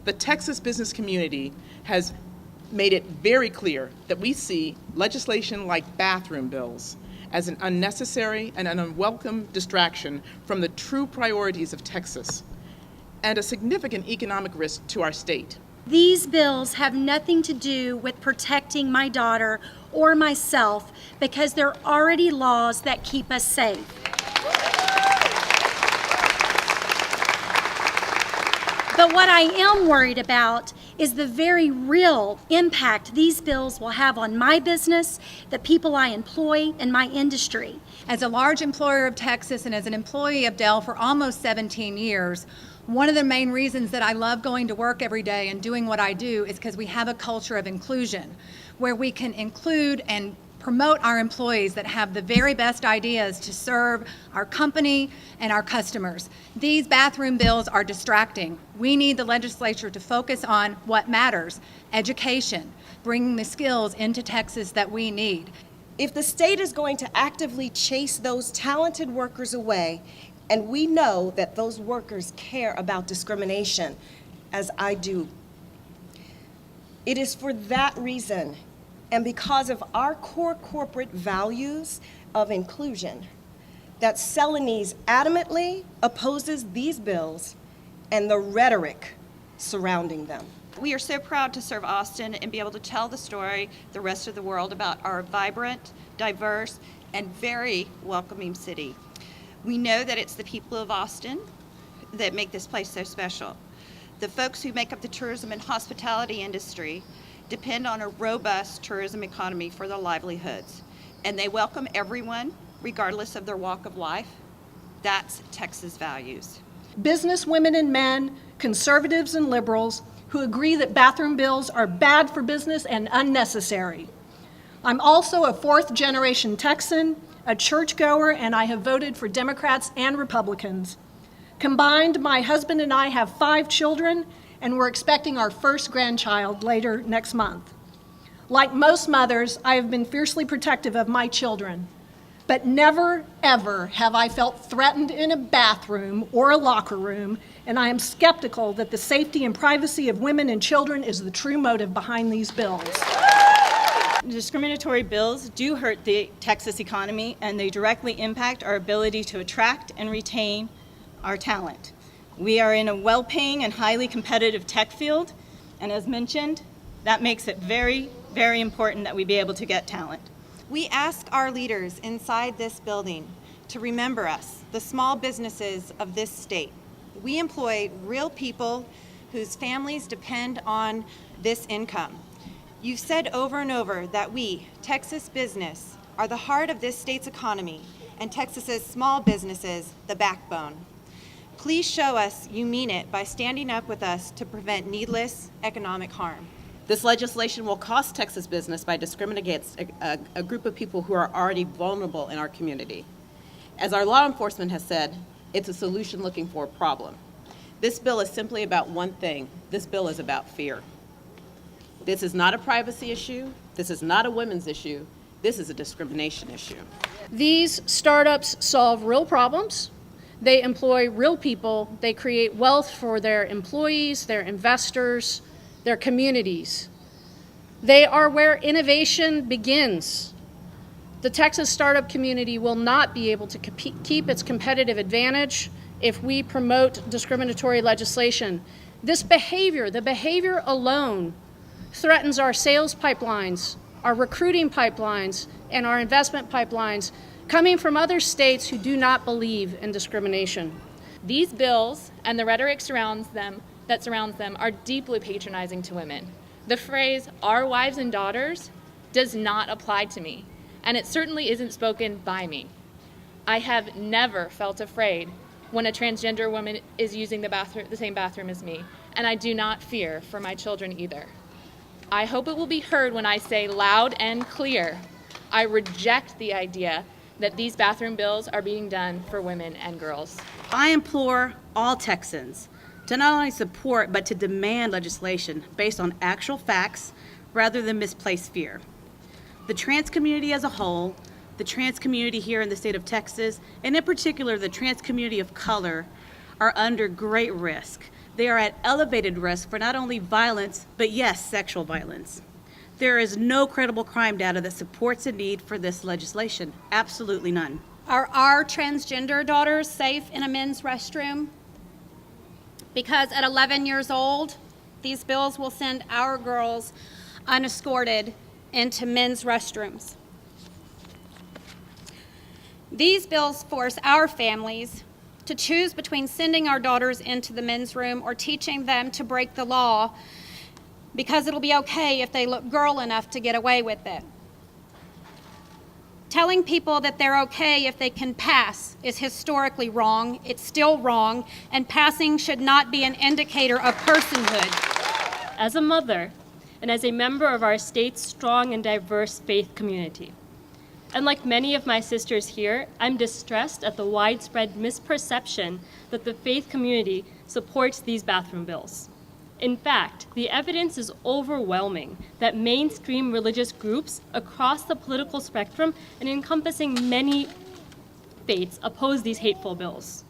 The Texas business community has made it very clear that we see legislation like bathroom bills as an unnecessary and an unwelcome distraction from the true priorities of Texas and a significant economic risk to our state. These bills have nothing to do with protecting my daughter or myself because there are already laws that keep us safe. But what I am worried about is the very real impact these bills will have on my business, the people I employ, and my industry. As a large employer of Texas and as an employee of Dell for almost 17 years, one of the main reasons that I love going to work every day and doing what I do is because we have a culture of inclusion where we can include and promote our employees that have the very best ideas to serve our company and our customers. These bathroom bills are distracting. We need the legislature to focus on what matters: education, bringing the skills into Texas that we need. If the state is going to actively chase those talented workers away, and we know that those workers care about discrimination, as I do, it is for that reason and because of our core corporate values of inclusion that Celanese adamantly opposes these bills and the rhetoric surrounding them. We are so proud to serve Austin and be able to tell the story the rest of the world about our vibrant, diverse, and very welcoming city. We know that it's the people of Austin that make this place so special. The folks who make up the tourism and hospitality industry depend on a robust tourism economy for their livelihoods, and they welcome everyone regardless of their walk of life. That's Texas values. Business women and men, conservatives and liberals, who agree that bathroom bills are bad for business and unnecessary. I'm also a fourth-generation Texan, a churchgoer, and I have voted for Democrats and Republicans. Combined, my husband and I have 5 children, and we're expecting our first grandchild later next month. Like most mothers, I have been fiercely protective of my children, but never, ever have I felt threatened in a bathroom or a locker room, and I am skeptical that the safety and privacy of women and children is the true motive behind these bills. Discriminatory bills do hurt the Texas economy, and they directly impact our ability to attract and retain our talent. We are in a well-paying and highly competitive tech field, and as mentioned, that makes it very, very important that we be able to get talent. We ask our leaders inside this building to remember us, the small businesses of this state. We employ real people whose families depend on this income. You've said over and over that we, Texas business, are the heart of this state's economy, and Texas's small businesses, the backbone. Please show us you mean it by standing up with us to prevent needless economic harm. This legislation will cost Texas business by discriminating against a group of people who are already vulnerable in our community. As our law enforcement has said, it's a solution looking for a problem. This bill is simply about one thing. This bill is about fear. This is not a privacy issue. This is not a women's issue. This is a discrimination issue. These startups solve real problems. They employ real people. They create wealth for their employees, their investors, their communities. They are where innovation begins. The Texas startup community will not be able to keep its competitive advantage if we promote discriminatory legislation. This behavior, the behavior alone, threatens our sales pipelines, our recruiting pipelines, and our investment pipelines coming from other states who do not believe in discrimination. These bills and the rhetoric that surrounds them are deeply patronizing to women. The phrase, "our wives and daughters," does not apply to me, and it certainly isn't spoken by me. I have never felt afraid when a transgender woman is using the same bathroom as me, and I do not fear for my children either. I hope it will be heard when I say loud and clear, I reject the idea that these bathroom bills are being done for women and girls. I implore all Texans to not only support but to demand legislation based on actual facts rather than misplaced fear. The trans community as a whole, the trans community here in the state of Texas, and in particular the trans community of color, are under great risk they are at elevated risk for not only violence, but yes, sexual violence. There is no credible crime data that supports a need for this legislation. Absolutely none. Are our transgender daughters safe in a men's restroom? Because at 11 years old, these bills will send our girls unescorted into men's restrooms. These bills force our families to choose between sending our daughters into the men's room or teaching them to break the law because it'll be okay if they look girl enough to get away with it. Telling people that they're okay if they can pass is historically wrong. It's still wrong, and passing should not be an indicator of personhood. As a mother and as a member of our state's strong and diverse faith community, and like many of my sisters here, I'm distressed at the widespread misperception that the faith community supports these bathroom bills. In fact, the evidence is overwhelming that mainstream religious groups across the political spectrum and encompassing many faiths oppose these hateful bills.